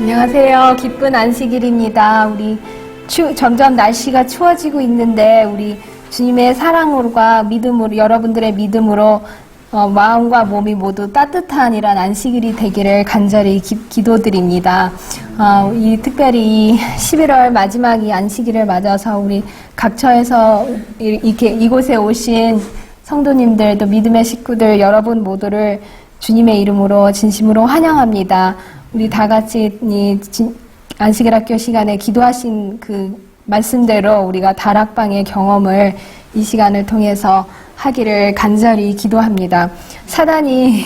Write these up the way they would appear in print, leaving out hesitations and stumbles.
안녕하세요. 기쁜 안식일입니다. 우리 점점 날씨가 추워지고 있는데 우리 주님의 사랑으로과 믿음으로 여러분들의 믿음으로 마음과 몸이 모두 따뜻한 이런 안식일이 되기를 간절히 기도드립니다. 특별히 이 11월 마지막 이 안식일을 맞아서 우리 각처에서 이렇게 이곳에 오신 성도님들 또 믿음의 식구들 여러분 모두를 주님의 이름으로 진심으로 환영합니다. 우리 다 같이 안식일 학교 시간에 기도하신 그 말씀대로 우리가 다락방의 경험을 이 시간을 통해서 하기를 간절히 기도합니다. 사단이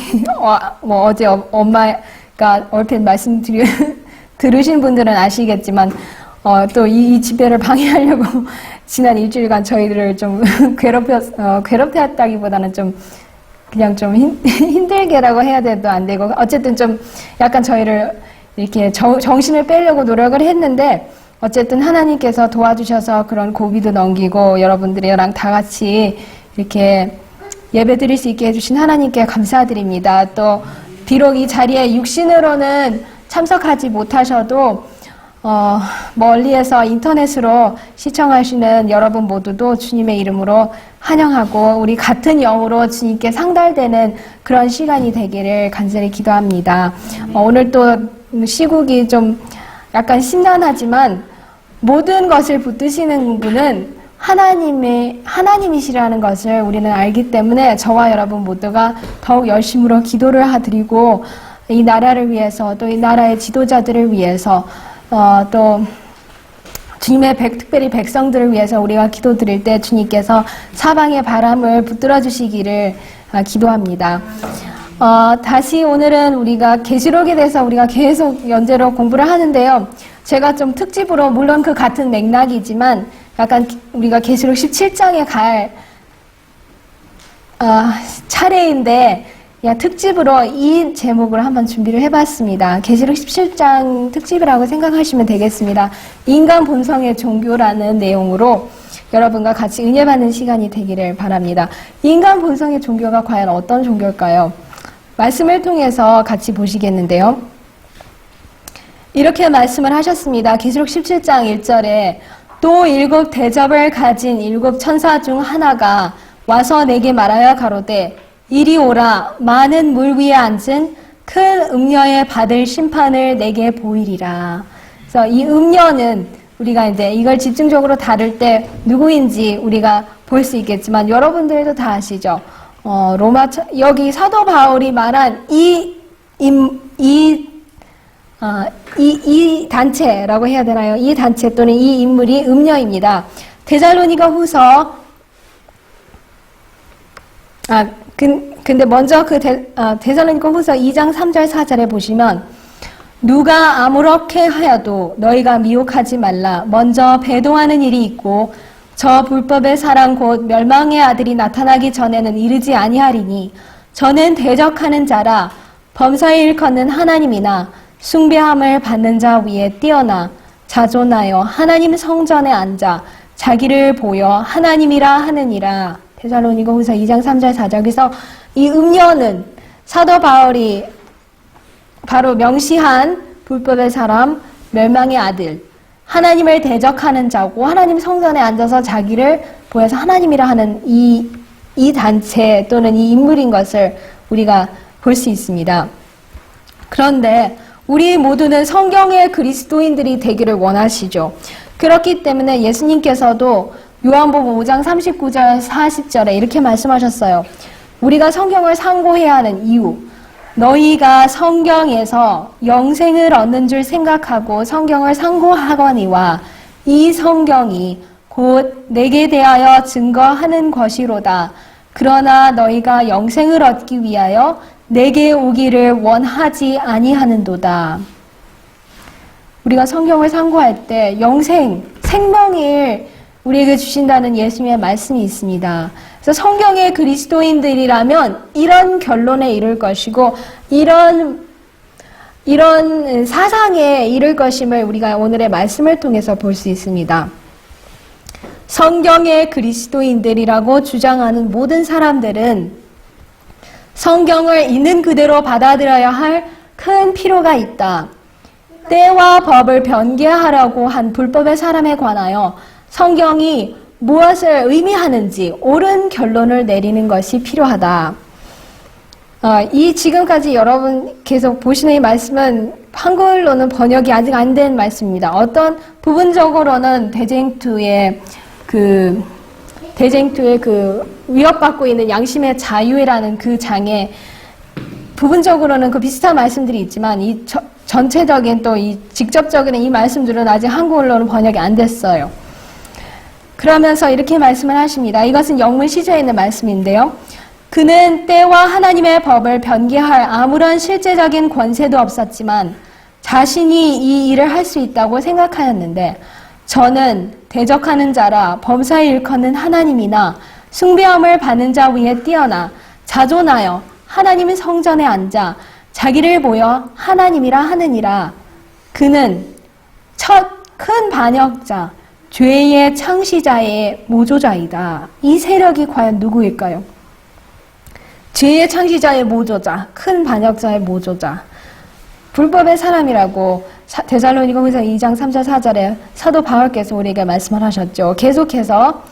어제 엄마가 얼핏 들으신 분들은 아시겠지만 또 이 집회를 방해하려고 지난 일주일간 저희들을 좀 괴롭혔다기보다는 좀 그냥 좀 힘들게라고 해야 돼도 안 되고 어쨌든 좀 약간 저희를 이렇게 정신을 빼려고 노력을 했는데 어쨌든 하나님께서 도와주셔서 그런 고비도 넘기고 여러분들이랑 다 같이 이렇게 예배 드릴 수 있게 해주신 하나님께 감사드립니다. 또 비록 이 자리에 육신으로는 참석하지 못하셔도 멀리에서 인터넷으로 시청하시는 여러분 모두도 주님의 이름으로 환영하고 우리 같은 영으로 주님께 상달되는 그런 시간이 되기를 간절히 기도합니다. 오늘 또 시국이 좀 약간 심란하지만 모든 것을 붙드시는 분은 하나님이시라는 것을 우리는 알기 때문에 저와 여러분 모두가 더욱 열심으로 기도를 드리고 이 나라를 위해서 또 이 나라의 지도자들을 위해서 또 주님의 특별히 백성들을 위해서 우리가 기도드릴 때 주님께서 사방의 바람을 붙들어 주시기를 기도합니다. 다시 오늘은 우리가 계시록에 대해서 우리가 계속 연재로 공부를 하는데요. 제가 좀 특집으로 물론 그 같은 맥락이지만 약간 우리가 계시록 17장에 갈 차례인데 특집으로 이 제목을 한번 준비를 해봤습니다. 계시록 17장 특집이라고 생각하시면 되겠습니다. 인간 본성의 종교라는 내용으로 여러분과 같이 은혜받는 시간이 되기를 바랍니다. 인간 본성의 종교가 과연 어떤 종교일까요? 말씀을 통해서 같이 보시겠는데요. 이렇게 말씀을 하셨습니다. 계시록 17장 1절에 또 7 대접을 가진 7 천사 중 하나가 와서 내게 말하여 가로되 이리 오라 많은 물 위에 앉은 큰 음녀의 받을 심판을 내게 보이리라. 그래서 이 음녀는 우리가 이제 이걸 집중적으로 다룰 때 누구인지 우리가 볼 수 있겠지만 여러분들도 다 아시죠? 여기 사도 바울이 말한 이 단체라고 해야 되나요? 이 단체 또는 이 인물이 음녀입니다. 데살로니가 후서 근데 먼저 데살로니가 후서 2장 3절 4절에 보시면 누가 아무렇게 하여도 너희가 미혹하지 말라. 먼저 배도하는 일이 있고 저 불법의 사랑 곧 멸망의 아들이 나타나기 전에는 이르지 아니하리니 저는 대적하는 자라 범사에 일컫는 하나님이나 숭배함을 받는 자 위에 뛰어나 자존하여 하나님 성전에 앉아 자기를 보여 하나님이라 하느니라. 데살로니가 후서 2장 3절 4절. 그래서 이 음녀는 사도 바울이 바로 명시한 불법의 사람, 멸망의 아들, 하나님을 대적하는 자고 하나님 성전에 앉아서 자기를 보여서 하나님이라 하는 이 단체 또는 이 인물인 것을 우리가 볼 수 있습니다. 그런데 우리 모두는 성경의 그리스도인들이 되기를 원하시죠. 그렇기 때문에 예수님께서도 요한복음 5장 39절 40절에 이렇게 말씀하셨어요. 우리가 성경을 상고해야 하는 이유, 너희가 성경에서 영생을 얻는 줄 생각하고 성경을 상고하거니와 이 성경이 곧 내게 대하여 증거하는 것이로다. 그러나 너희가 영생을 얻기 위하여 내게 오기를 원하지 아니하는도다. 우리가 성경을 상고할 때 영생, 생명을 우리에게 주신다는 예수님의 말씀이 있습니다. 그래서 성경의 그리스도인들이라면 이런 결론에 이를 것이고 이런 사상에 이를 것임을 우리가 오늘의 말씀을 통해서 볼 수 있습니다. 성경의 그리스도인들이라고 주장하는 모든 사람들은 성경을 있는 그대로 받아들여야 할 큰 필요가 있다. 때와 법을 변개하려고 한 불법의 사람에 관하여 성경이 무엇을 의미하는지 옳은 결론을 내리는 것이 필요하다. 이 지금까지 여러분 계속 보시는 이 말씀은 한글로는 번역이 아직 안 된 말씀입니다. 어떤 부분적으로는 대쟁투의 그 위협받고 있는 양심의 자유라는 그 장에 부분적으로는 그 비슷한 말씀들이 있지만 이 전체적인 또 이 직접적인 이 말씀들은 아직 한국어로는 번역이 안 됐어요. 그러면서 이렇게 말씀을 하십니다. 이것은 영문 시제에 있는 말씀인데요. 그는 때와 하나님의 법을 변개할 아무런 실제적인 권세도 없었지만 자신이 이 일을 할 수 있다고 생각하였는데 저는 대적하는 자라 범사에 일컫는 하나님이나 숭배함을 받는 자 위에 뛰어나 자존하여 하나님의 성전에 앉아 자기를 보여 하나님이라 하느니라. 그는 첫 큰 반역자, 죄의 창시자의 모조자이다. 이 세력이 과연 누구일까요? 죄의 창시자의 모조자, 큰 반역자의 모조자. 불법의 사람이라고 데살로니가후서 2장 3절 4절에 사도 바울께서 우리에게 말씀을 하셨죠. 계속해서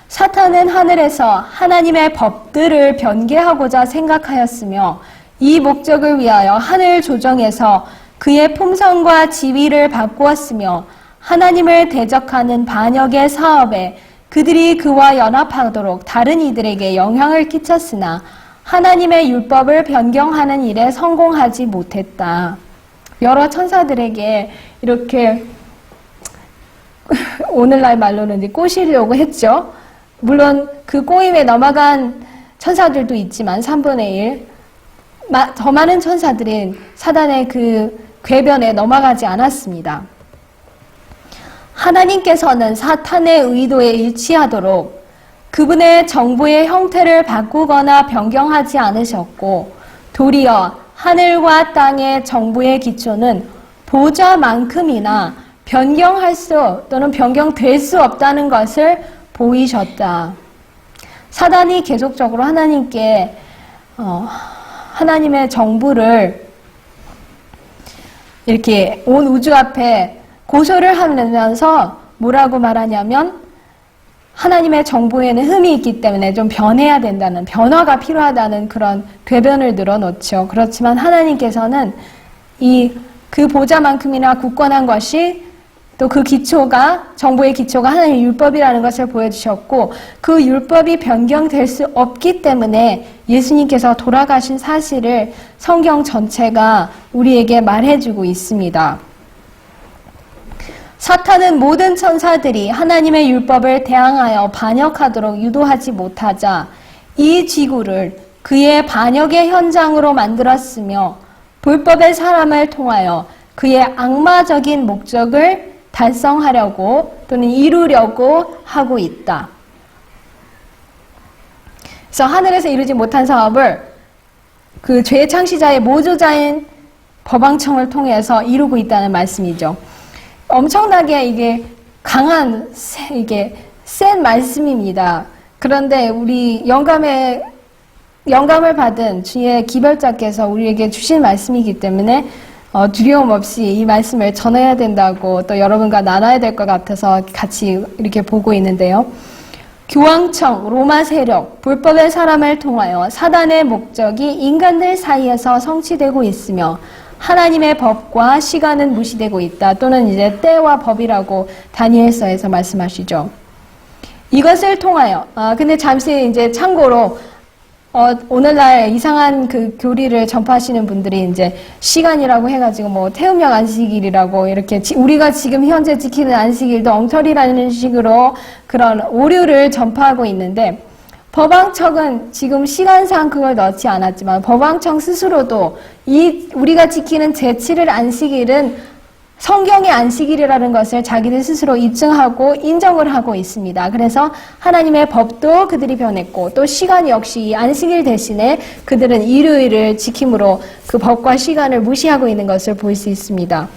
사탄은 하늘에서 하나님의 법들을 변개하고자 생각하였으며 이 목적을 위하여 하늘 조정에서 그의 품성과 지위를 바꾸었으며 하나님을 대적하는 반역의 사업에 그들이 그와 연합하도록 다른 이들에게 영향을 끼쳤으나 하나님의 율법을 변경하는 일에 성공하지 못했다. 여러 천사들에게 이렇게 오늘날 말로는 꼬시려고 했죠. 물론 그 꼬임에 넘어간 천사들도 있지만 3분의 1. 더 많은 천사들은 사단의 그 궤변에 넘어가지 않았습니다. 하나님께서는 사탄의 의도에 일치하도록 그분의 정부의 형태를 바꾸거나 변경하지 않으셨고 도리어 하늘과 땅의 정부의 기초는 보좌만큼이나 변경할 수 또는 변경될 수 없다는 것을 보이셨다. 사단이 계속적으로 하나님께 하나님의 정부를 이렇게 온 우주 앞에 고소를 하면서 뭐라고 말하냐면 하나님의 정부에는 흠이 있기 때문에 좀 변해야 된다는, 변화가 필요하다는 그런 궤변을 늘어놓죠. 그렇지만 하나님께서는 그 보좌만큼이나 굳건한 것이 또 그 기초가, 정부의 기초가 하나님의 율법이라는 것을 보여주셨고 그 율법이 변경될 수 없기 때문에 예수님께서 돌아가신 사실을 성경 전체가 우리에게 말해주고 있습니다. 사탄은 모든 천사들이 하나님의 율법을 대항하여 반역하도록 유도하지 못하자 이 지구를 그의 반역의 현장으로 만들었으며 불법의 사람을 통하여 그의 악마적인 목적을 달성하려고 또는 이루려고 하고 있다. 그래서 하늘에서 이루지 못한 사업을 그 죄의 창시자의 모조자인 법왕청을 통해서 이루고 있다는 말씀이죠. 엄청나게 이게 강한, 이게 센 말씀입니다. 그런데 우리 영감을 받은 주의 기별자께서 우리에게 주신 말씀이기 때문에 두려움 없이 이 말씀을 전해야 된다고 또 여러분과 나눠야 될 것 같아서 같이 이렇게 보고 있는데요. 교황청, 로마 세력, 불법의 사람을 통하여 사단의 목적이 인간들 사이에서 성취되고 있으며 하나님의 법과 시간은 무시되고 있다. 또는 이제 때와 법이라고 다니엘서에서 말씀하시죠. 이것을 통하여, 근데 잠시 이제 참고로 오늘날 이상한 그 교리를 전파하시는 분들이 이제 시간이라고 해가지고 뭐 태음력 안식일이라고 이렇게 우리가 지금 현재 지키는 안식일도 엉터리라는 식으로 그런 오류를 전파하고 있는데 법왕청은 지금 시간상 그걸 넣지 않았지만 법왕청 스스로도 우리가 지키는 제7일 안식일은 성경의 안식일이라는 것을 자기들 스스로 입증하고 인정을 하고 있습니다. 그래서 하나님의 법도 그들이 변했고 또 시간 역시 이 안식일 대신에 그들은 일요일을 지킴으로 그 법과 시간을 무시하고 있는 것을 볼 수 있습니다.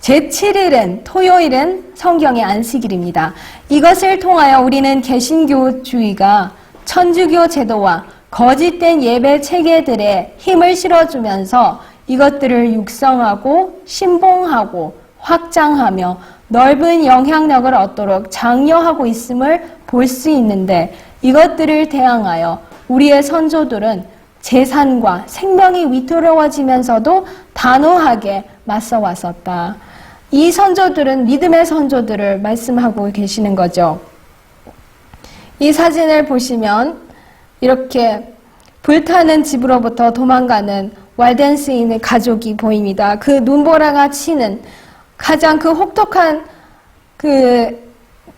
제7일은 토요일은 성경의 안식일입니다. 이것을 통하여 우리는 개신교주의가 천주교 제도와 거짓된 예배 체계들에 힘을 실어주면서 이것들을 육성하고 신봉하고 확장하며 넓은 영향력을 얻도록 장려하고 있음을 볼 수 있는데 이것들을 대항하여 우리의 선조들은 재산과 생명이 위태로워지면서도 단호하게 맞서 왔었다. 이 선조들은 믿음의 선조들을 말씀하고 계시는 거죠. 이 사진을 보시면 이렇게 불타는 집으로부터 도망가는 왈덴스인의 가족이 보입니다. 그 눈보라가 치는 가장 그 혹독한 그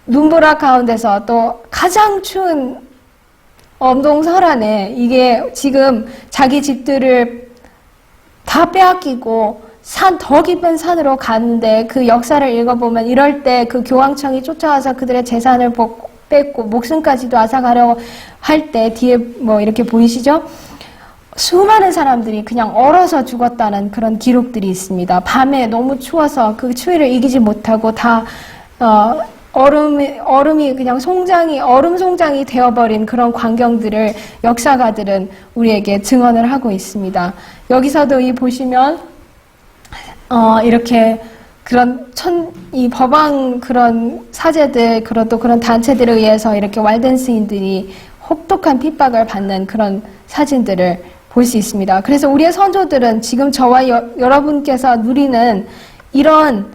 눈보라 가운데서 또 가장 추운 엄동설안에 이게 지금 자기 집들을 다 빼앗기고 더 깊은 산으로 가는데 그 역사를 읽어보면 이럴 때 그 교황청이 쫓아와서 그들의 재산을 뺏고 목숨까지도 앗아가려고 할 때 뒤에 뭐 이렇게 보이시죠? 수많은 사람들이 그냥 얼어서 죽었다는 그런 기록들이 있습니다. 밤에 너무 추워서 그 추위를 이기지 못하고 다 얼음이 그냥 얼음 송장이 되어버린 그런 광경들을 역사가들은 우리에게 증언을 하고 있습니다. 여기서도 보시면 이렇게 이 법왕 그런 사제들, 또 그런 단체들에 의해서 이렇게 왈덴스인들이 혹독한 핍박을 받는 그런 사진들을 볼 수 있습니다. 그래서 우리의 선조들은 지금 저와 여러분께서 누리는 이런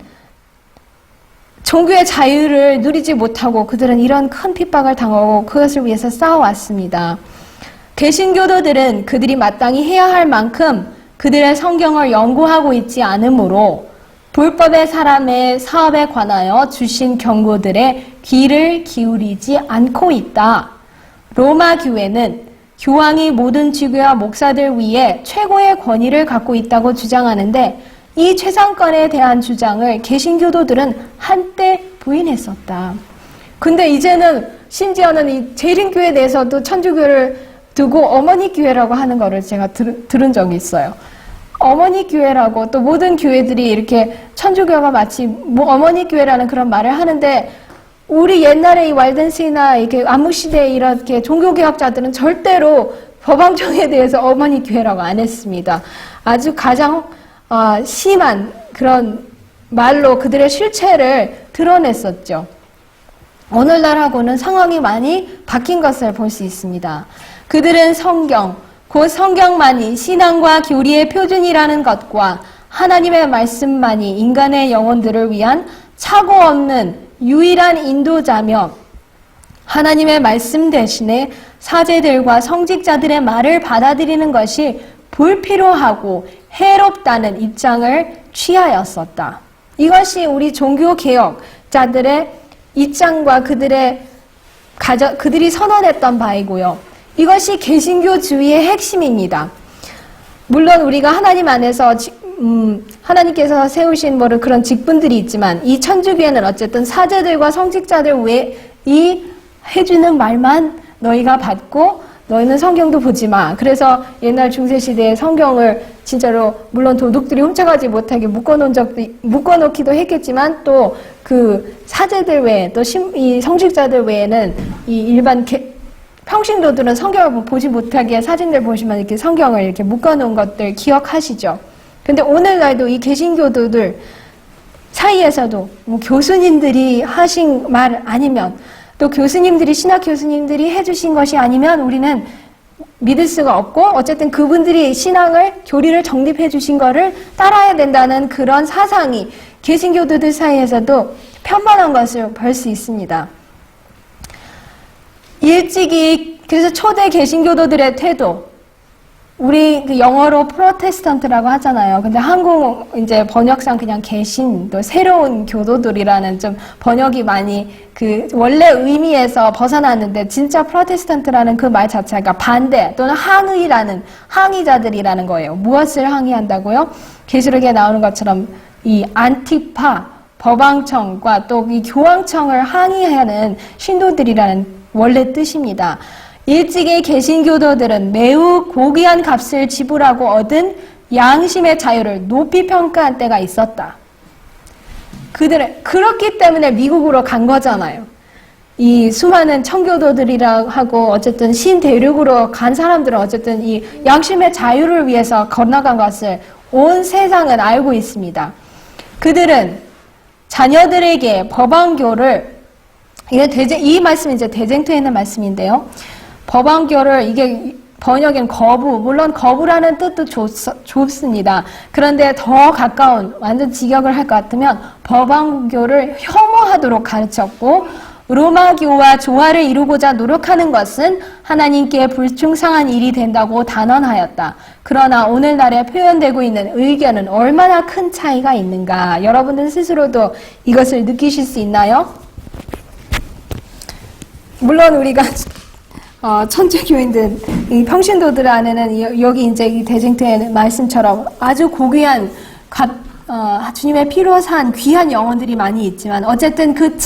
종교의 자유를 누리지 못하고 그들은 이런 큰 핍박을 당하고 그것을 위해서 싸워왔습니다. 개신교도들은 그들이 마땅히 해야 할 만큼 그들의 성경을 연구하고 있지 않으므로 불법의 사람의 사업에 관하여 주신 경고들에 귀를 기울이지 않고 있다. 로마 교회는 교황이 모든 지교와 목사들 위에 최고의 권위를 갖고 있다고 주장하는데 이 최상권에 대한 주장을 개신교도들은 한때 부인했었다. 근데 이제는 심지어는 이 재림교회에 대해서도 천주교를 두고 어머니 교회라고 하는 거를 제가 들은 적이 있어요. 어머니 교회라고 또 모든 교회들이 이렇게 천주교가 마치 어머니 교회라는 그런 말을 하는데 우리 옛날에 이 왈덴스나 이렇게 암흑시대에 이렇게 종교개혁자들은 절대로 법왕청에 대해서 어머니 교회라고 안 했습니다. 아주 가장 심한 그런 말로 그들의 실체를 드러냈었죠. 오늘날하고는 상황이 많이 바뀐 것을 볼 수 있습니다. 그들은 성경, 곧 성경만이 신앙과 교리의 표준이라는 것과 하나님의 말씀만이 인간의 영혼들을 위한 착오 없는 유일한 인도자며 하나님의 말씀 대신에 사제들과 성직자들의 말을 받아들이는 것이 불필요하고 해롭다는 입장을 취하였었다. 이것이 우리 종교개혁자들의 입장과 그들이 선언했던 바이고요. 이것이 개신교주의의 핵심입니다. 물론 우리가 하나님 안에서 하나님께서 세우신 그런 직분들이 있지만 이 천주교회는 어쨌든 사제들과 성직자들 외에 해주는 말만 너희가 받고 너희는 성경도 보지 마. 그래서 옛날 중세시대에 성경을 진짜로 물론 도둑들이 훔쳐가지 못하게 묶어놓기도 했겠지만 또 그 사제들 외에 또 이 성직자들 외에는 이 일반 평신도들은 성경을 보지 못하게 사진들 보시면 이렇게 성경을 이렇게 묶어놓은 것들 기억하시죠? 근데 오늘날도 이 개신교도들 사이에서도 교수님들이 하신 말 아니면 또 신학 교수님들이 해주신 것이 아니면 우리는 믿을 수가 없고 어쨌든 그분들이 교리를 정립해 주신 거를 따라야 된다는 그런 사상이 개신교도들 사이에서도 편만한 것을 볼 수 있습니다. 그래서 초대 개신교도들의 태도, 우리 영어로 프로테스탄트라고 하잖아요. 근데 한국 번역상 그냥 개신, 또 새로운 교도들이라는 좀 번역이 많이 원래 의미에서 벗어났는데 진짜 프로테스탄트라는 그 말 자체가 반대 또는 항의자들이라는 거예요. 무엇을 항의한다고요? 계시록에 나오는 것처럼 이 안티파, 법왕청과 또 이 교황청을 항의하는 신도들이라는 원래 뜻입니다. 일찍의 개신교도들은 매우 고귀한 값을 지불하고 얻은 양심의 자유를 높이 평가한 때가 있었다. 그렇기 때문에 미국으로 간 거잖아요. 이 수많은 청교도들이라 하고 어쨌든 신대륙으로 간 사람들은 어쨌든 이 양심의 자유를 위해서 건너간 것을 온 세상은 알고 있습니다. 그들은 자녀들에게 법안교를, 이 말씀이 이제 대쟁투에 있는 말씀인데요. 법안교를, 이게 번역엔 거부, 물론 거부라는 뜻도 좁습니다. 그런데 더 가까운, 완전 직역을 할 것 같으면 법안교를 혐오하도록 가르쳤고, 로마교와 조화를 이루고자 노력하는 것은 하나님께 불충성한 일이 된다고 단언하였다. 그러나 오늘날에 표현되고 있는 의견은 얼마나 큰 차이가 있는가? 여러분들 스스로도 이것을 느끼실 수 있나요? 물론 우리가 천주교인들, 이 평신도들 안에는 여기 이제 이 대쟁투의 말씀처럼 아주 고귀한 주님의 피로 산 귀한 영혼들이 많이 있지만, 어쨌든 그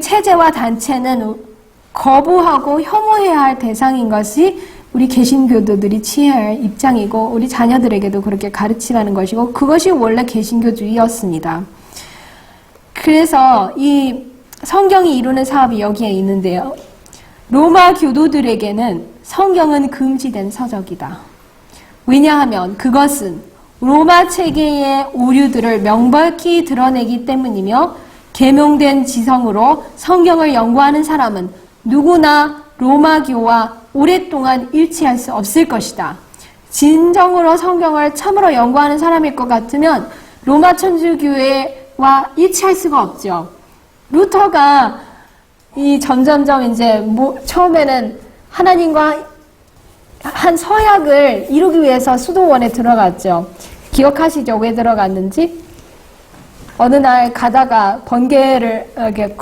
체제와 단체는 거부하고 혐오해야 할 대상인 것이 우리 개신교도들이 취해야 할 입장이고, 우리 자녀들에게도 그렇게 가르치라는 것이고, 그것이 원래 개신교주의였습니다. 그래서 이 성경이 이루는 사업이 여기에 있는데요. 로마 교도들에게는 성경은 금지된 서적이다. 왜냐하면 그것은 로마 체계의 오류들을 명백히 드러내기 때문이며, 계명된 지성으로 성경을 연구하는 사람은 누구나 로마교와 오랫동안 일치할 수 없을 것이다. 진정으로 성경을 참으로 연구하는 사람일 것 같으면 로마 천주교회와 일치할 수가 없죠. 루터가 점점점 이제 처음에는 하나님과 한 서약을 이루기 위해서 수도원에 들어갔죠. 기억하시죠? 왜 들어갔는지? 어느 날 가다가 번개를, 이렇게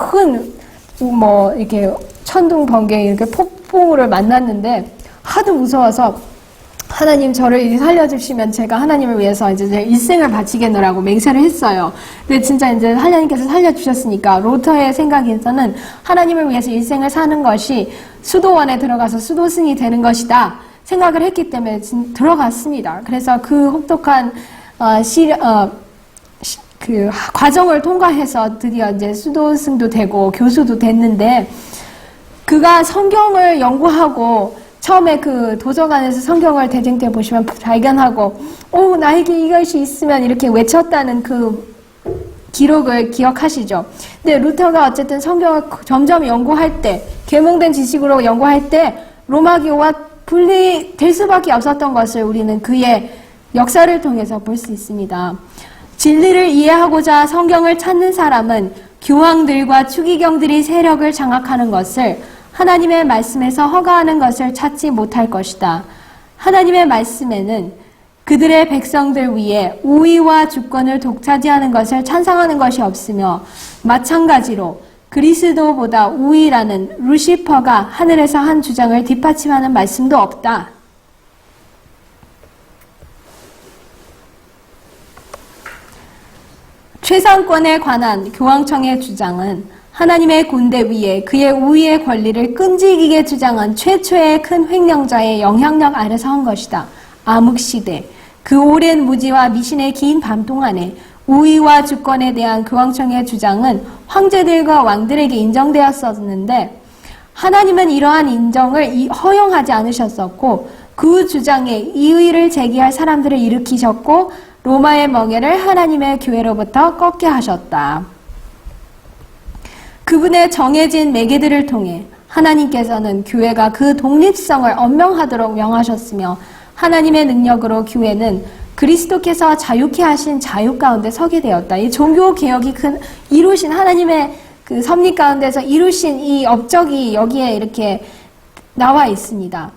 이렇게 천둥 번개, 이렇게 폭풍우를 만났는데 하도 무서워서 하나님 저를 살려주시면 제가 하나님을 위해서 이제 제 일생을 바치겠노라고 맹세를 했어요. 근데 진짜 이제 하나님께서 살려주셨으니까 루터의 생각에서는 하나님을 위해서 일생을 사는 것이 수도원에 들어가서 수도승이 되는 것이다 생각을 했기 때문에 들어갔습니다. 그래서 그 혹독한 그 과정을 통과해서 드디어 이제 수도승도 되고 교수도 됐는데, 그가 성경을 연구하고 처음에 그 도서관에서 성경을 대쟁투에 보시면 발견하고 나에게 이것이 있으면 이렇게 외쳤다는 그 기록을 기억하시죠. 근데 루터가 어쨌든 성경을 점점 연구할 때, 계몽된 지식으로 연구할 때 로마교와 분리될 수밖에 없었던 것을 우리는 그의 역사를 통해서 볼 수 있습니다. 진리를 이해하고자 성경을 찾는 사람은 교황들과 추기경들이 세력을 장악하는 것을, 하나님의 말씀에서 허가하는 것을 찾지 못할 것이다. 하나님의 말씀에는 그들의 백성들 위에 우위와 주권을 독차지하는 것을 찬성하는 것이 없으며, 마찬가지로 그리스도보다 우위라는 루시퍼가 하늘에서 한 주장을 뒷받침하는 말씀도 없다. 최상권에 관한 교황청의 주장은 하나님의 군대 위에 그의 우위의 권리를 끈질기게 주장한 최초의 큰 횡령자의 영향력 아래서 한 것이다. 암흑시대, 그 오랜 무지와 미신의 긴 밤 동안에 우위와 주권에 대한 교황청의 주장은 황제들과 왕들에게 인정되었었는데, 하나님은 이러한 인정을 허용하지 않으셨었고, 그 주장에 이의를 제기할 사람들을 일으키셨고, 로마의 멍에를 하나님의 교회로부터 꺾게 하셨다. 그분의 정해진 매개들을 통해 하나님께서는 교회가 그 독립성을 엄명하도록 명하셨으며, 하나님의 능력으로 교회는 그리스도께서 자유케 하신 자유 가운데 서게 되었다. 이 종교 개혁이 이루신 하나님의 그 섭리 가운데서 이루신 이 업적이 여기에 이렇게 나와 있습니다.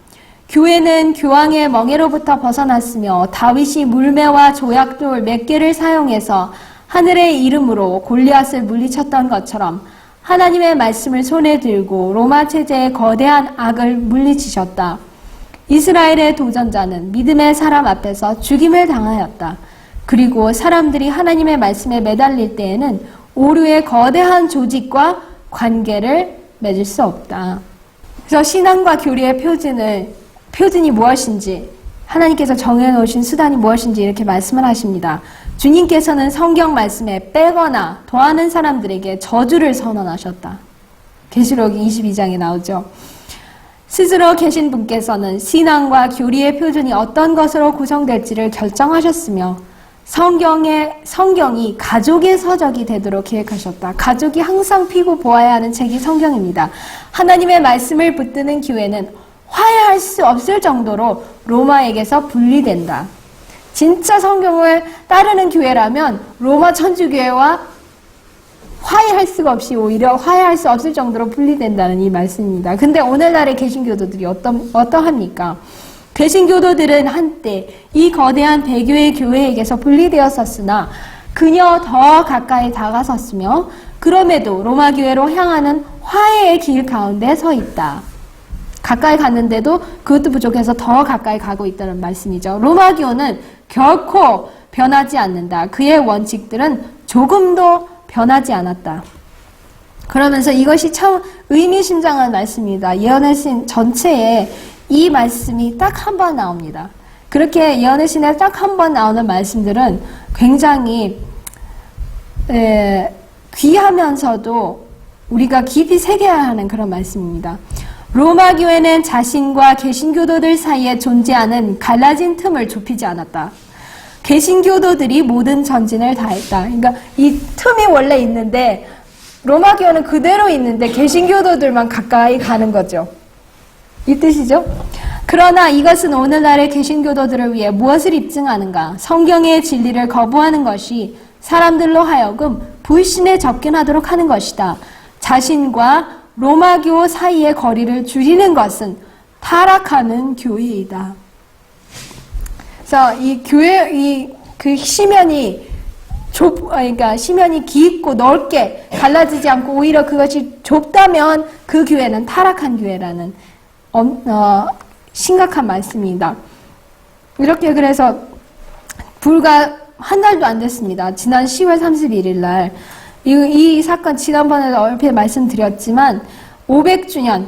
교회는 교황의 멍에로부터 벗어났으며, 다윗이 물매와 조약돌 몇 개를 사용해서 하늘의 이름으로 골리앗을 물리쳤던 것처럼 하나님의 말씀을 손에 들고 로마 체제의 거대한 악을 물리치셨다. 이스라엘의 도전자는 믿음의 사람 앞에서 죽임을 당하였다. 그리고 사람들이 하나님의 말씀에 매달릴 때에는 오류의 거대한 조직과 관계를 맺을 수 없다. 그래서 신앙과 교리의 표준이 무엇인지, 하나님께서 정해놓으신 수단이 무엇인지 이렇게 말씀을 하십니다. 주님께서는 성경 말씀에 빼거나 더하는 사람들에게 저주를 선언하셨다. 계시록 22장에 나오죠. 스스로 계신 분께서는 신앙과 교리의 표준이 어떤 것으로 구성될지를 결정하셨으며 성경이 가족의 서적이 되도록 계획하셨다. 가족이 항상 피고 보아야 하는 책이 성경입니다. 하나님의 말씀을 붙드는 교회는 화해할 수 없을 정도로 로마에게서 분리된다. 진짜 성경을 따르는 교회라면 로마 천주교회와 화해할 수가 없이 오히려 화해할 수 없을 정도로 분리된다는 이 말씀입니다. 근데 오늘날의 개신교도들이 어떠합니까? 개신교도들은 한때 이 거대한 배교의 교회에게서 분리되었었으나 그녀 더 가까이 다가섰으며 그럼에도 로마 교회로 향하는 화해의 길 가운데 서 있다. 가까이 갔는데도 그것도 부족해서 더 가까이 가고 있다는 말씀이죠. 로마 교는 결코 변하지 않는다. 그의 원칙들은 조금도 변하지 않았다. 그러면서 이것이 참 의미심장한 말씀입니다. 예언의 신 전체에 이 말씀이 딱 한 번 나옵니다. 그렇게 예언의 신에 딱 한 번 나오는 말씀들은 굉장히 귀하면서도 우리가 깊이 새겨야 하는 그런 말씀입니다. 로마 교회는 자신과 개신교도들 사이에 존재하는 갈라진 틈을 좁히지 않았다. 개신교도들이 모든 전진을 다했다. 그러니까 이 틈이 원래 있는데 로마 교회는 그대로 있는데 개신교도들만 가까이 가는 거죠. 이 뜻이죠? 그러나 이것은 오늘날의 개신교도들을 위해 무엇을 입증하는가? 성경의 진리를 거부하는 것이 사람들로 하여금 불신에 접근하도록 하는 것이다. 자신과 로마교 사이의 거리를 줄이는 것은 타락하는 교회이다. 그래서 이 교회, 그 시면이 그러니까 시면이 깊고 넓게 갈라지지 않고 오히려 그것이 좁다면 그 교회는 타락한 교회라는 심각한 말씀입니다. 이렇게 그래서 불과 한 달도 안 됐습니다. 지난 10월 31일 날 이 사건 지난번에도 얼핏 말씀드렸지만 500주년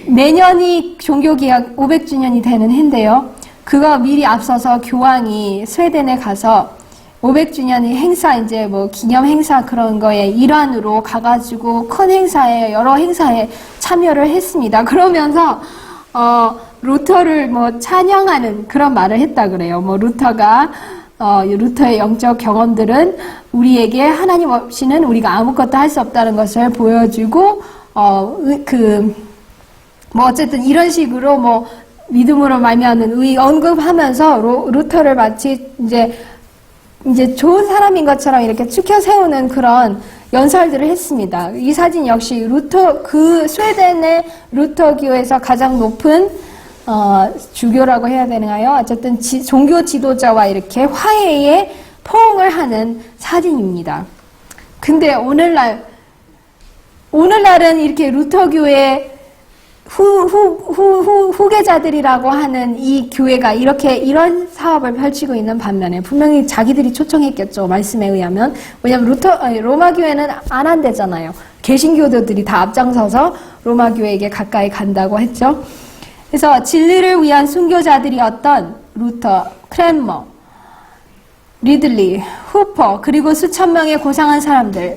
내년이 종교개혁 500주년이 되는 해인데요. 그거 미리 앞서서 교황이 스웨덴에 가서 500주년의 행사 이제 뭐 기념 행사 그런 거에 일환으로 가가지고 큰 행사에 여러 행사에 참여를 했습니다. 그러면서 루터를 뭐 찬양하는 그런 말을 했다 그래요. 뭐 루터의 영적 경험들은 우리에게 하나님 없이는 우리가 아무것도 할 수 없다는 것을 보여주고 뭐 어쨌든 이런 식으로 뭐 믿음으로 말미암는 의 언급하면서 루터를 마치 이제 좋은 사람인 것처럼 이렇게 축혀 세우는 그런 연설들을 했습니다. 이 사진 역시 스웨덴의 루터교에서 가장 높은 주교라고 해야 되나요? 어쨌든 종교 지도자와 이렇게 화해에 포옹을 하는 사진입니다. 근데 오늘날은 이렇게 루터교의 후계자들이라고 하는 이 교회가 이런 사업을 펼치고 있는 반면에 분명히 자기들이 초청했겠죠. 말씀에 의하면. 왜냐하면 로마 교회는 안 한대잖아요. 개신교도들이 다 앞장서서 로마 교회에게 가까이 간다고 했죠. 그래서 진리를 위한 순교자들이었던 루터, 크랜머, 리들리, 후퍼 그리고 수천 명의 고상한 사람들은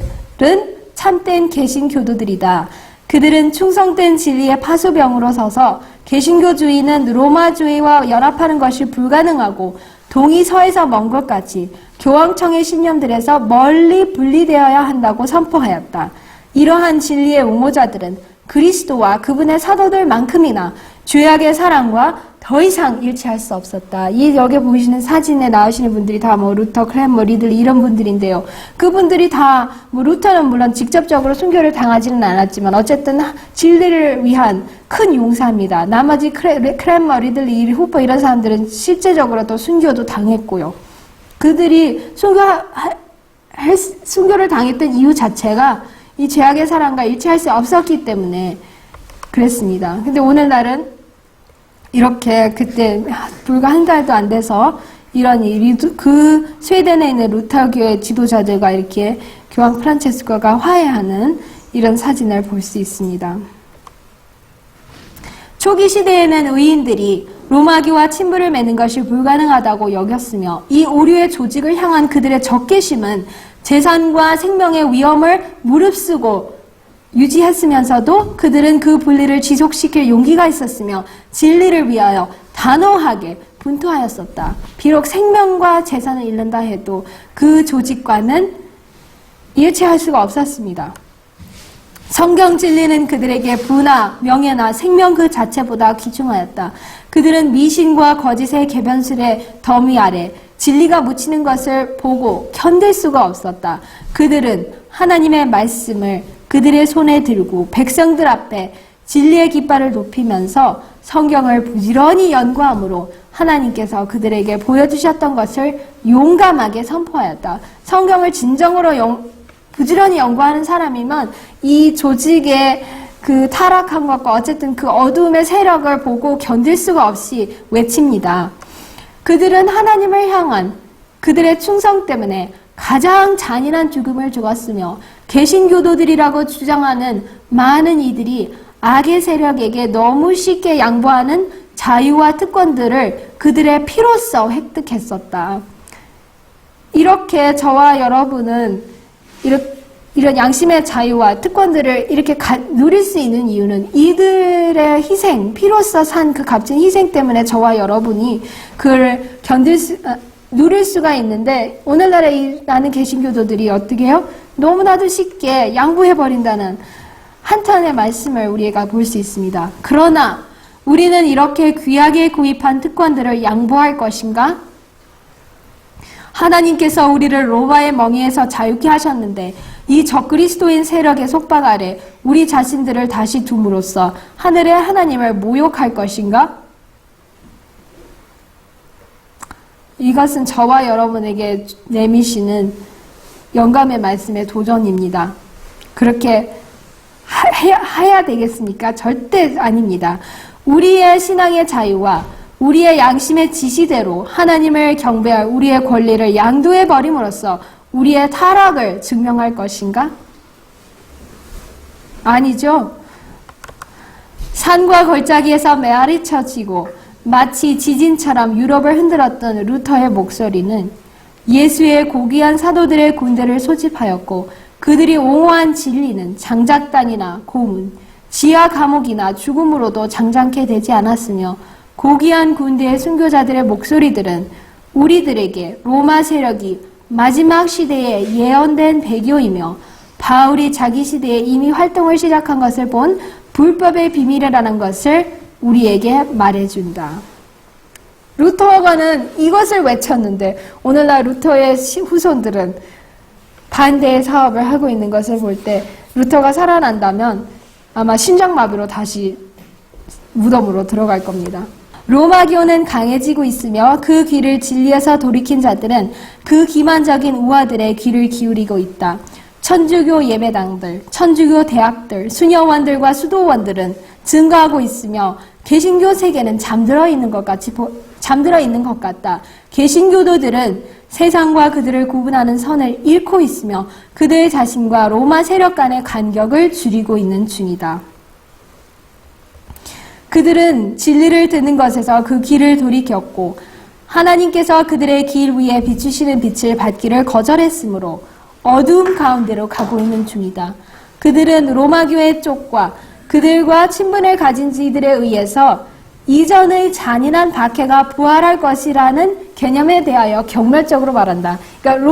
참된 개신교도들이다. 그들은 충성된 진리의 파수병으로 서서 개신교주의는 로마주의와 연합하는 것이 불가능하고 동이 서에서 먼 것 같이 교황청의 신념들에서 멀리 분리되어야 한다고 선포하였다. 이러한 진리의 옹호자들은 그리스도와 그분의 사도들만큼이나 죄악의 사랑과 더 이상 일치할 수 없었다. 여기 보이시는 사진에 나오시는 분들이 다 뭐 루터, 크랜머, 리들리 이런 분들인데요. 그분들이 다 뭐 루터는 물론 직접적으로 순교를 당하지는 않았지만 어쨌든 진리를 위한 큰 용사입니다. 나머지 크랜머, 리들리, 후퍼 이런 사람들은 실제적으로 또 순교도 당했고요. 그들이 순교를 당했던 이유 자체가 이 죄악의 사랑과 일치할 수 없었기 때문에 그랬습니다. 근데 오늘날은 이렇게 그때 불과 한 달도 안 돼서 이런 그 스웨덴에 있는 루터교의 지도자들과 이렇게 교황 프란체스코가 화해하는 이런 사진을 볼 수 있습니다. 초기 시대에는 의인들이 로마교와 친분을 맺는 것이 불가능하다고 여겼으며 이 오류의 조직을 향한 그들의 적개심은 재산과 생명의 위험을 무릅쓰고 유지했으면서도 그들은 그 분리를 지속시킬 용기가 있었으며 진리를 위하여 단호하게 분투하였었다. 비록 생명과 재산을 잃는다 해도 그 조직과는 일치할 수가 없었습니다. 성경 진리는 그들에게 부나 명예나 생명 그 자체보다 귀중하였다. 그들은 미신과 거짓의 개변술의 더미 아래 진리가 묻히는 것을 보고 견딜 수가 없었다. 그들은 하나님의 말씀을 그들의 손에 들고 백성들 앞에 진리의 깃발을 높이면서 성경을 부지런히 연구함으로 하나님께서 그들에게 보여주셨던 것을 용감하게 선포하였다. 성경을 진정으로 부지런히 연구하는 사람이면 이 조직의 그 타락한 것과 어쨌든 그 어둠의 세력을 보고 견딜 수가 없이 외칩니다. 그들은 하나님을 향한 그들의 충성 때문에 가장 잔인한 죽음을 죽었으며 개신교도들이라고 주장하는 많은 이들이 악의 세력에게 너무 쉽게 양보하는 자유와 특권들을 그들의 피로써 획득했었다. 이렇게 저와 여러분은 이런 양심의 자유와 특권들을 이렇게 누릴 수 있는 이유는 이들의 희생, 피로써 산 그 값진 희생 때문에 저와 여러분이 그를 누릴 수가 있는데, 오늘날에 나는 개신교도들이 어떻게 해요? 너무나도 쉽게 양보해버린다는 한탄의 말씀을 우리가 볼 수 있습니다. 그러나 우리는 이렇게 귀하게 구입한 특권들을 양보할 것인가? 하나님께서 우리를 로마의 멍에에서 자유케 하셨는데 이 적그리스도인 세력의 속박 아래 우리 자신들을 다시 둠으로써 하늘의 하나님을 모욕할 것인가? 이것은 저와 여러분에게 내미시는 영감의 말씀의 도전입니다. 그렇게 해야 되겠습니까? 절대 아닙니다. 우리의 신앙의 자유와 우리의 양심의 지시대로 하나님을 경배할 우리의 권리를 양도해버림으로써 우리의 타락을 증명할 것인가? 아니죠. 산과 골짜기에서 메아리 쳐지고 마치 지진처럼 유럽을 흔들었던 루터의 목소리는 예수의 고귀한 사도들의 군대를 소집하였고 그들이 옹호한 진리는 장작단이나 고문, 지하 감옥이나 죽음으로도 장장케 되지 않았으며 고귀한 군대의 순교자들의 목소리들은 우리들에게 로마 세력이 마지막 시대에 예언된 배교이며 바울이 자기 시대에 이미 활동을 시작한 것을 본 불법의 비밀이라는 것을 우리에게 말해준다. 루터가는 이것을 외쳤는데 오늘날 루터의 후손들은 반대의 사업을 하고 있는 것을 볼 때 루터가 살아난다면 아마 심장마비로 다시 무덤으로 들어갈 겁니다. 로마교는 강해지고 있으며 그 귀를 진리에서 돌이킨 자들은 그 기만적인 우화들의 귀를 기울이고 있다. 천주교 예배당들, 천주교 대학들, 수녀원들과 수도원들은 증가하고 있으며 개신교 세계는 잠들어 있는 것 같다. 개신교도들은 세상과 그들을 구분하는 선을 잃고 있으며 그들 자신과 로마 세력 간의 간격을 줄이고 있는 중이다. 그들은 진리를 듣는 것에서 그 귀를 돌이켰고 하나님께서 그들의 길 위에 비추시는 빛을 받기를 거절했으므로 어두움 가운데로 가고 있는 중이다. 그들은 로마교의 쪽과 그들과 친분을 가진 이들에 의해서 이전의 잔인한 박해가 부활할 것이라는 개념에 대하여 경멸적으로 말한다. 그러니까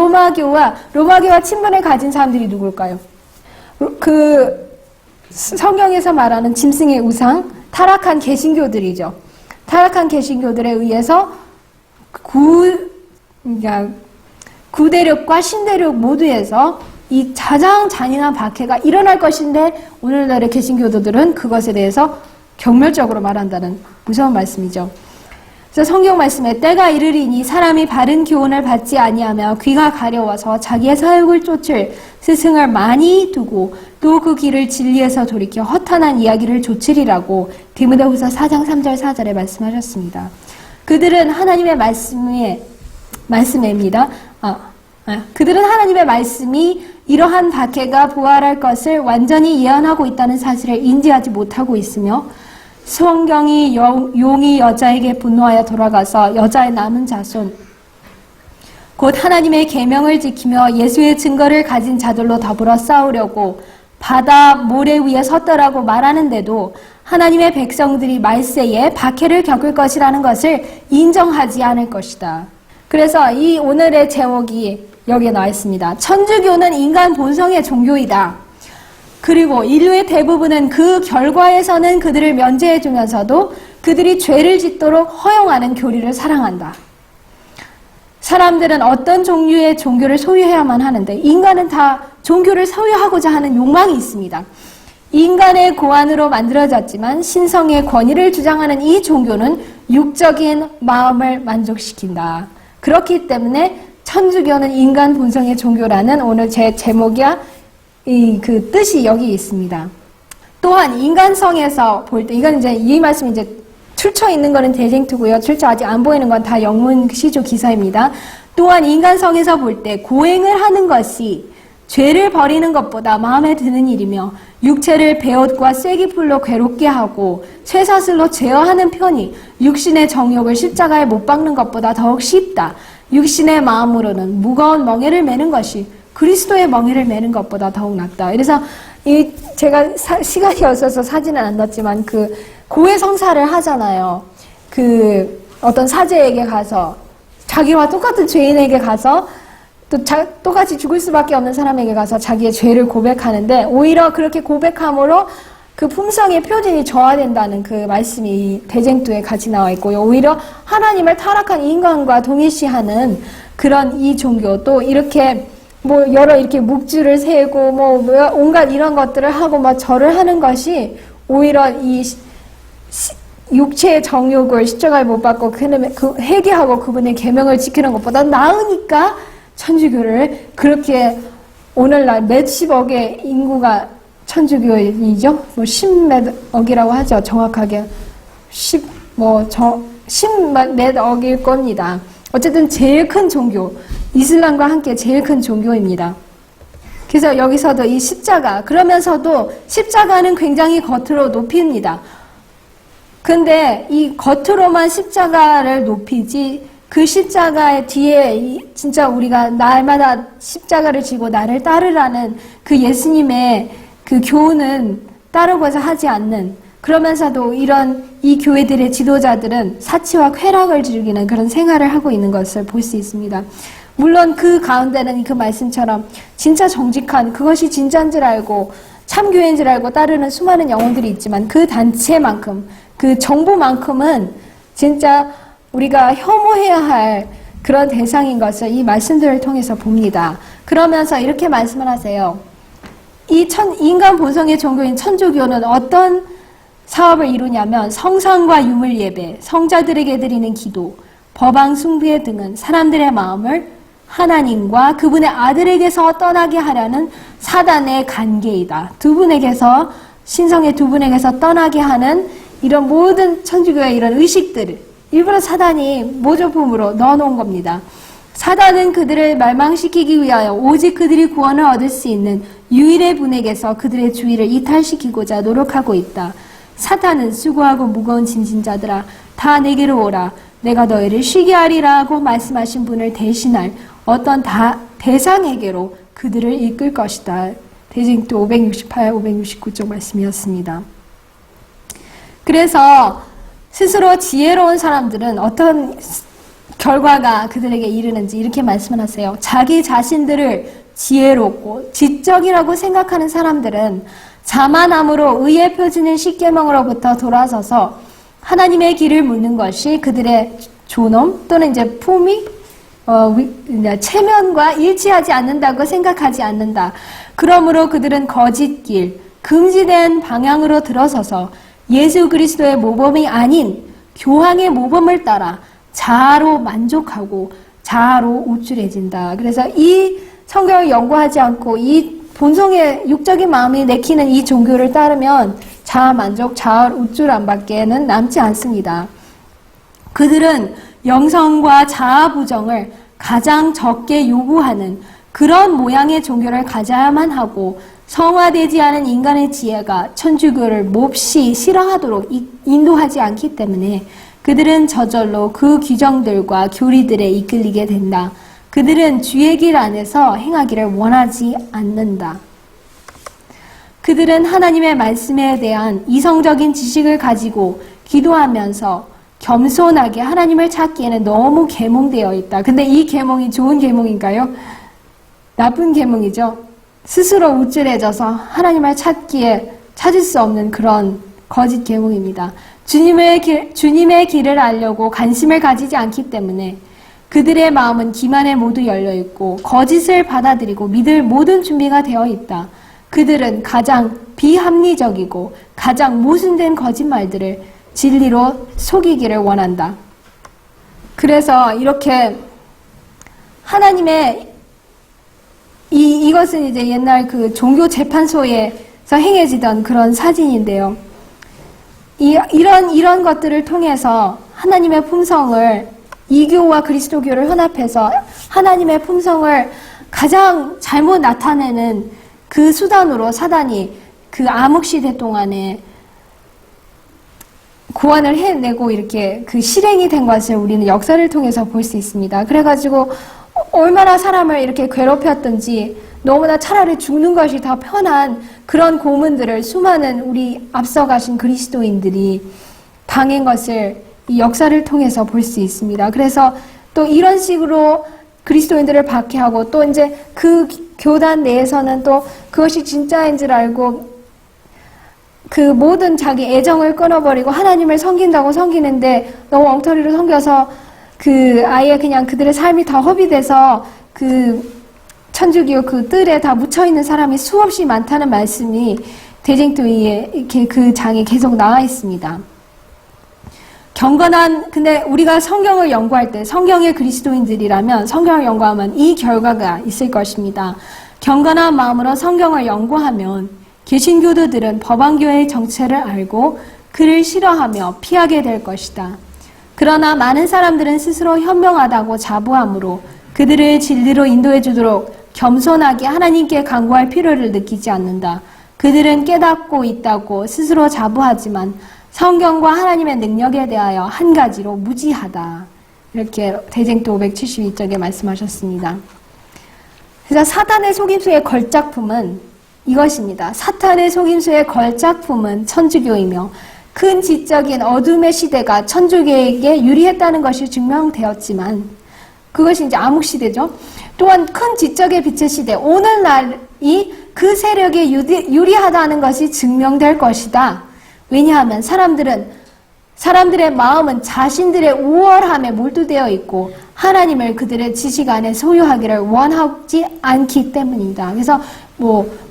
로마교와 친분을 가진 사람들이 누굴까요? 그 성경에서 말하는 짐승의 우상, 타락한 개신교들이죠. 타락한 개신교들에 의해서 구대륙과 신대륙 모두에서 이 가장 잔인한 박해가 일어날 것인데 오늘날의 개신교도들은 그것에 대해서 경멸적으로 말한다는 무서운 말씀이죠. 그래서 성경 말씀에 때가 이르리니 사람이 바른 교훈을 받지 아니하며 귀가 가려워서 자기의 사욕을 쫓을 스승을 많이 두고 또 그 길을 진리에서 돌이켜 허탄한 이야기를 좇으리라고 디모데후서 4장 3절 4절에 말씀하셨습니다. 그들은 하나님의 말씀입니다. 그들은 하나님의 말씀이 이러한 박해가 부활할 것을 완전히 예언하고 있다는 사실을 인지하지 못하고 있으며 성경이 용이 여자에게 분노하여 돌아가서 여자의 남은 자손 곧 하나님의 계명을 지키며 예수의 증거를 가진 자들로 더불어 싸우려고 바다 모래 위에 섰더라고 말하는데도 하나님의 백성들이 말세에 박해를 겪을 것이라는 것을 인정하지 않을 것이다. 그래서 이 오늘의 제목이 여기에 나와 있습니다. 천주교는 인간 본성의 종교이다. 그리고 인류의 대부분은 그 결과에서는 그들을 면제해 주면서도 그들이 죄를 짓도록 허용하는 교리를 사랑한다. 사람들은 어떤 종류의 종교를 소유해야만 하는데 인간은 다 종교를 소유하고자 하는 욕망이 있습니다. 인간의 고안으로 만들어졌지만 신성의 권위를 주장하는 이 종교는 육적인 마음을 만족시킨다. 그렇기 때문에 천주교는 인간 본성의 종교라는 오늘 제 제목이야 그 뜻이 여기 있습니다. 또한 인간성에서 볼 때 이건 이제 이 말씀이 이제 출처 있는 거는 대쟁투고요. 출처 아직 안 보이는 건 다 영문 시조 기사입니다. 또한 인간성에서 볼 때 고행을 하는 것이 죄를 버리는 것보다 마음에 드는 일이며 육체를 베옷과 쐐기풀로 괴롭게 하고 쇠사슬로 제어하는 편이 육신의 정욕을 십자가에 못 박는 것보다 더욱 쉽다. 육신의 마음으로는 무거운 멍에를 메는 것이 그리스도의 멍에를 메는 것보다 더욱 낫다. 그래서 제가 시간이 없어서 사진은 안 넣었지만 그 고해 성사를 하잖아요. 그 어떤 사제에게 가서 자기와 똑같은 죄인에게 가서 또 똑같이 죽을 수밖에 없는 사람에게 가서 자기의 죄를 고백하는데 오히려 그렇게 고백함으로 그 품성의 표준이 저하된다는 그 말씀이 대쟁투에 같이 나와 있고요. 오히려 하나님을 타락한 인간과 동일시하는 그런 이 종교 또 이렇게 뭐 여러 이렇게 묵주를 세고 뭐 온갖 이런 것들을 하고 막 절을 하는 것이 오히려 이 육체의 정욕을 십자가에 못 박고 그 회개하고 그분의 계명을 지키는 것보다 나으니까 천주교를 그렇게 오늘날 몇십억의 인구가 천주교이죠. 뭐 10몇억이라고 하죠. 정확하게 10몇억일 겁니다. 어쨌든 제일 큰 종교, 이슬람과 함께 제일 큰 종교입니다. 그래서 여기서도 이 십자가, 그러면서도 십자가는 굉장히 겉으로 높입니다. 근데 이 겉으로만 십자가를 높이지 그 십자가의 뒤에 진짜 우리가 날마다 십자가를 지고 나를 따르라는 그 예수님의 그 교훈은 따르고자 하지 않는, 그러면서도 이런 이 교회들의 지도자들은 사치와 쾌락을 즐기는 그런 생활을 하고 있는 것을 볼 수 있습니다. 물론 그 가운데는 그 말씀처럼 진짜 정직한, 그것이 진짜인 줄 알고 참교회인 줄 알고 따르는 수많은 영혼들이 있지만 그 단체만큼, 그 정부만큼은 진짜 우리가 혐오해야 할 그런 대상인 것을 이 말씀들을 통해서 봅니다. 그러면서 이렇게 말씀을 하세요. 인간 본성의 종교인 천주교는 어떤 사업을 이루냐면 성상과 유물 예배, 성자들에게 드리는 기도, 법왕 숭배 등은 사람들의 마음을 하나님과 그분의 아들에게서 떠나게 하려는 사단의 관계이다. 두 분에게서, 신성의 두 분에게서 떠나게 하는 이런 모든 천주교의 이런 의식들을 일부러 사단이 모조품으로 넣어놓은 겁니다. 사단은 그들을 말망시키기 위하여 오직 그들이 구원을 얻을 수 있는 유일의 분에게서 그들의 주의를 이탈시키고자 노력하고 있다. 사탄은 수고하고 무거운 짐진 자들아 다 내게로 오라. 내가 너희를 쉬게 하리라고 말씀하신 분을 대신할 어떤 대상에게로 그들을 이끌 것이다. 대쟁투 568, 569쪽 말씀이었습니다. 그래서 스스로 지혜로운 사람들은 어떤 결과가 그들에게 이르는지 이렇게 말씀을 하세요. 자기 자신들을 지혜롭고 지적이라고 생각하는 사람들은 자만함으로 의의 표준인 십계명으로부터 돌아서서 하나님의 길을 묻는 것이 그들의 존엄 또는 이제 품위, 체면과 일치하지 않는다고 생각하지 않는다. 그러므로 그들은 거짓 길, 금지된 방향으로 들어서서 예수 그리스도의 모범이 아닌 교황의 모범을 따라 자아로 만족하고 자아로 우쭐해진다. 그래서 이 성경을 연구하지 않고 이 본성의 육적인 마음이 내키는 이 종교를 따르면 자아 만족, 자아 우쭐함 밖에는 남지 않습니다. 그들은 영성과 자아 부정을 가장 적게 요구하는 그런 모양의 종교를 가져야만 하고 성화되지 않은 인간의 지혜가 천주교를 몹시 싫어하도록 인도하지 않기 때문에 그들은 저절로 그 규정들과 교리들에 이끌리게 된다. 그들은 주의 길 안에서 행하기를 원하지 않는다. 그들은 하나님의 말씀에 대한 이성적인 지식을 가지고 기도하면서 겸손하게 하나님을 찾기에는 너무 계몽되어 있다. 근데 이 계몽이 좋은 계몽인가요? 나쁜 계몽이죠. 스스로 우쭐해져서 하나님을 찾을 수 없는 그런 거짓 계몽입니다. 주님의 길을 알려고 관심을 가지지 않기 때문에 그들의 마음은 기만에 모두 열려있고 거짓을 받아들이고 믿을 모든 준비가 되어 있다. 그들은 가장 비합리적이고 가장 모순된 거짓말들을 진리로 속이기를 원한다. 그래서 이렇게 하나님의 이것은 이제 옛날 그 종교 재판소에서 행해지던 그런 사진인데요. 이런 것들을 통해서 하나님의 품성을 이교와 그리스도교를 혼합해서 하나님의 품성을 가장 잘못 나타내는 그 수단으로 사단이 그 암흑시대 동안에 고안을 해내고 이렇게 그 실행이 된 것을 우리는 역사를 통해서 볼 수 있습니다. 그래가지고 얼마나 사람을 이렇게 괴롭혔던지 너무나 차라리 죽는 것이 더 편한 그런 고문들을 수많은 우리 앞서가신 그리스도인들이 당한 것을 이 역사를 통해서 볼 수 있습니다. 그래서 또 이런 식으로 그리스도인들을 박해하고 또 이제 그 교단 내에서는 또 그것이 진짜인 줄 알고 그 모든 자기 애정을 끊어버리고 하나님을 섬긴다고 섬기는데 너무 엉터리로 섬겨서 그 아예 그냥 그들의 삶이 다 허비돼서 그 천주교 그 뜰에 다 묻혀있는 사람이 수없이 많다는 말씀이 대쟁투위에 이렇게 그 장에 계속 나와 있습니다. 근데 우리가 성경을 연구할 때 성경의 그리스도인들이라면 성경을 연구하면 이 결과가 있을 것입니다. 경건한 마음으로 성경을 연구하면 개신교도들은 법안교회의 정체를 알고 그를 싫어하며 피하게 될 것이다. 그러나 많은 사람들은 스스로 현명하다고 자부함으로 그들을 진리로 인도해 주도록 겸손하게 하나님께 간구할 필요를 느끼지 않는다. 그들은 깨닫고 있다고 스스로 자부하지만 성경과 하나님의 능력에 대하여 한 가지로 무지하다. 이렇게 대쟁도 572쪽에 말씀하셨습니다. 그래서 사탄의 속임수의 걸작품은 이것입니다. 사탄의 속임수의 걸작품은 천주교이며 큰 지적인 어둠의 시대가 천주교에게 유리했다는 것이 증명되었지만 그것이 이제 암흑시대죠. 또한 큰 지적의 빛의 시대, 오늘날이 그 세력에 유리하다는 것이 증명될 것이다. 왜냐하면 사람들의 마음은 자신들의 우월함에 몰두되어 있고 하나님을 그들의 지식 안에 소유하기를 원하지 않기 때문이다. 그래서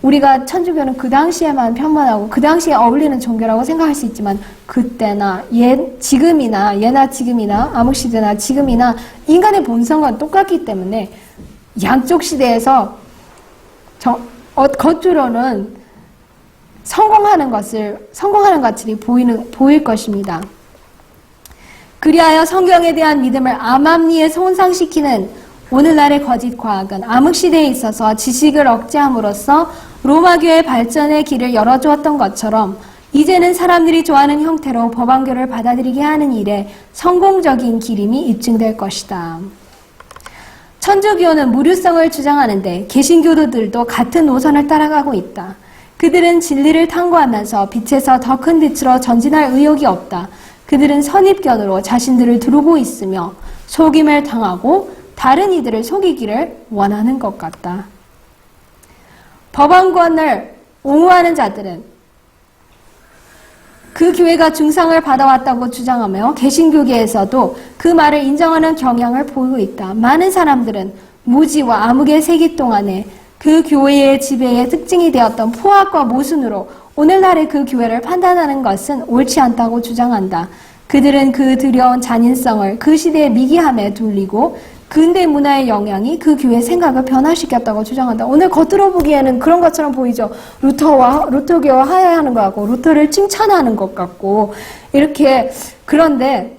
우리가 천주교는 그 당시에만 편만하고 그 당시에 어울리는 종교라고 생각할 수 있지만 그때나 예나 지금이나 암흑시대나 지금이나 인간의 본성은 똑같기 때문에 양쪽 시대에서 겉으로는 성공하는 것들이 보일 것입니다. 그리하여 성경에 대한 믿음을 암암리에 손상시키는 오늘날의 거짓 과학은 암흑시대에 있어서 지식을 억제함으로써 로마교의 발전의 길을 열어주었던 것처럼 이제는 사람들이 좋아하는 형태로 법안교를 받아들이게 하는 일에 성공적인 길임이 입증될 것이다. 천주교는 무료성을 주장하는데 개신교도들도 같은 노선을 따라가고 있다. 그들은 진리를 탐구하면서 빛에서 더 큰 빛으로 전진할 의욕이 없다. 그들은 선입견으로 자신들을 두르고 있으며 속임을 당하고 다른 이들을 속이기를 원하는 것 같다. 법안권을 옹호하는 자들은 그 교회가 중상을 받아왔다고 주장하며 개신교계에서도 그 말을 인정하는 경향을 보이고 있다. 많은 사람들은 무지와 암흑의 세기 동안에 그 교회의 지배의 특징이 되었던 포악과 모순으로 오늘날의 그 교회를 판단하는 것은 옳지 않다고 주장한다. 그들은 그 두려운 잔인성을 그 시대의 미개함에 돌리고 근대 문화의 영향이 그 교회의 생각을 변화시켰다고 주장한다. 오늘 겉으로 보기에는 그런 것처럼 보이죠. 루터교와 하야하는 것 같고 루터를 칭찬하는 것 같고 이렇게. 그런데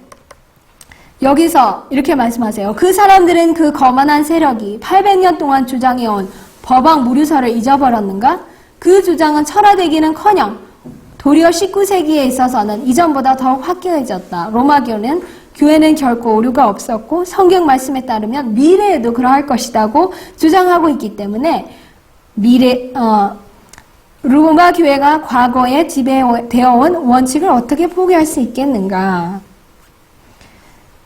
여기서 이렇게 말씀하세요. 그 사람들은 그 거만한 세력이 800년 동안 주장해온 법왕 무류서를 잊어버렸는가? 그 주장은 철화되기는커녕 도리어 19세기에 있어서는 이전보다 더 화려해졌다. 로마교는 교회는 결코 오류가 없었고 성경 말씀에 따르면 미래에도 그러할 것이라고 주장하고 있기 때문에 로마 교회가 과거에 지배되어온 원칙을 어떻게 포기할 수 있겠는가?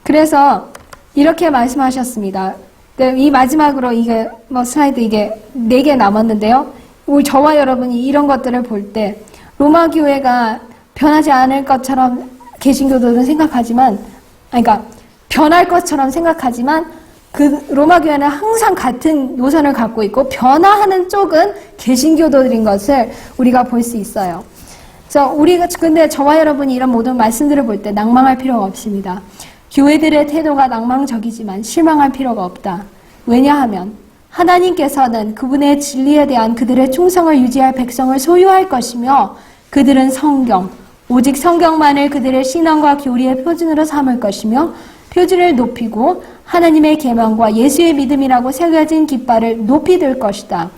그래서 이렇게 말씀하셨습니다. 이 마지막으로 이게 슬라이드 이게 4개 남았는데요. 우리 저와 여러분이 이런 것들을 볼 때 로마 교회가 변하지 않을 것처럼 개신교도는 생각하지만, 그러니까 변할 것처럼 생각하지만 그 로마 교회는 항상 같은 노선을 갖고 있고 변화하는 쪽은 개신교도들인 것을 우리가 볼 수 있어요. 근데 저와 여러분이 이런 모든 말씀들을 볼 때 낭망할 필요가 없습니다. 교회들의 태도가 낭망적이지만 실망할 필요가 없다. 왜냐하면 하나님께서는 그분의 진리에 대한 그들의 충성을 유지할 백성을 소유할 것이며 그들은 성경, 오직 성경만을 그들의 신앙과 교리의 표준으로 삼을 것이며 표준을 높이고 하나님의 계명과 예수의 믿음이라고 새겨진 깃발을 높이 들 것이다.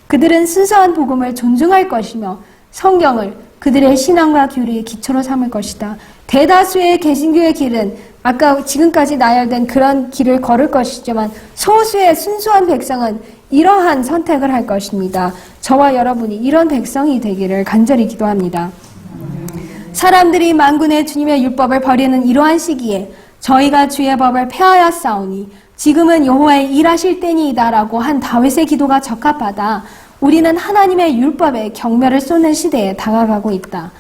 그들은 순수한 복음을 존중할 것이며 성경을 그들의 신앙과 교리의 기초로 삼을 것이다. 대다수의 개신교의 길은 아까 지금까지 나열된 그런 길을 걸을 것이지만 소수의 순수한 백성은 이러한 선택을 할 것입니다. 저와 여러분이 이런 백성이 되기를 간절히 기도합니다. 사람들이 만군의 주님의 율법을 버리는 이러한 시기에 저희가 주의 법을 폐하였사오니 지금은 여호와의 일하실 때니이다라고 한 다윗의 기도가 적합하다. 우리는 하나님의 율법에 경멸을 쏟는 시대에 다가가고 있다.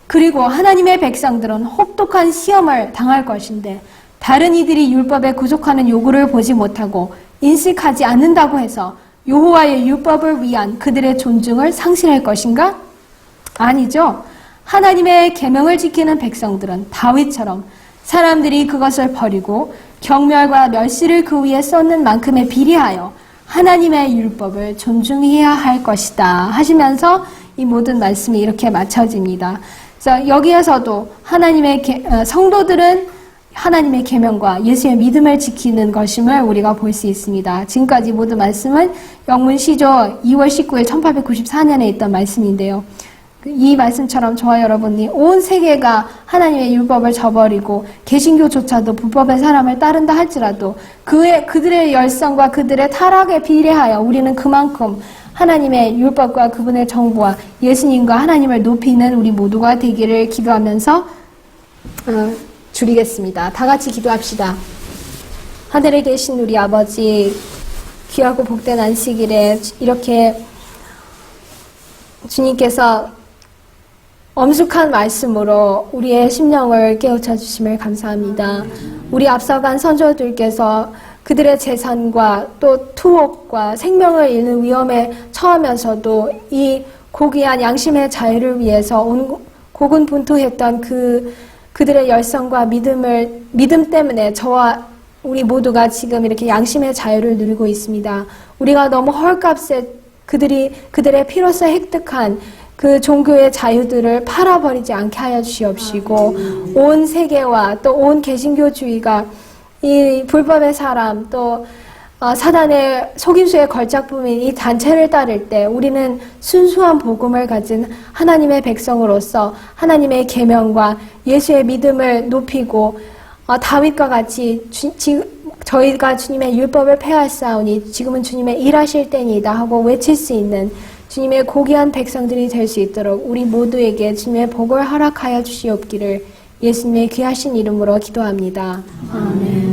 그리고 하나님의 백성들은 혹독한 시험을 당할 것인데 다른 이들이 율법에 구속하는 요구를 보지 못하고 인식하지 않는다고 해서 여호와의 율법을 위한 그들의 존중을 상실할 것인가? 아니죠. 하나님의 계명을 지키는 백성들은 다윗처럼 사람들이 그것을 버리고 경멸과 멸시를 그 위에 쏟는 만큼에 비례하여 하나님의 율법을 존중해야 할 것이다 하시면서 이 모든 말씀이 이렇게 맞춰집니다. 그래서 여기에서도 성도들은 하나님의 계명과 예수의 믿음을 지키는 것임을 우리가 볼 수 있습니다. 지금까지 모든 말씀은 영문시조 2월 19일 1894년에 있던 말씀인데요. 이 말씀처럼 저와 여러분이 온 세계가 하나님의 율법을 저버리고 개신교조차도 불법의 사람을 따른다 할지라도 그들의 열성과 그들의 타락에 비례하여 우리는 그만큼 하나님의 율법과 그분의 정부와 예수님과 하나님을 높이는 우리 모두가 되기를 기도하면서 줄이겠습니다. 다 같이 기도합시다. 하늘에 계신 우리 아버지, 귀하고 복된 안식일에 이렇게 주님께서 엄숙한 말씀으로 우리의 심령을 깨우쳐 주심을 감사합니다. 우리 앞서간 선조들께서 그들의 재산과 또 투옥과 생명을 잃는 위험에 처하면서도 이 고귀한 양심의 자유를 위해서 고군분투했던 그들의 열성과 믿음 때문에 저와 우리 모두가 지금 이렇게 양심의 자유를 누리고 있습니다. 우리가 너무 헐값에 그들의 피로써 획득한 그 종교의 자유들을 팔아버리지 않게 하여 주시옵시고 온 세계와 또 온 개신교주의가 이 불법의 사람 또 사단의 속임수의 걸작품인 이 단체를 따를 때 우리는 순수한 복음을 가진 하나님의 백성으로서 하나님의 계명과 예수의 믿음을 높이고 다윗과 같이 저희가 주님의 율법을 폐하였사오니 지금은 주님의 일하실 때니이다 하고 외칠 수 있는 주님의 고귀한 백성들이 될 수 있도록 우리 모두에게 주님의 복을 허락하여 주시옵기를 예수님의 귀하신 이름으로 기도합니다. 아멘.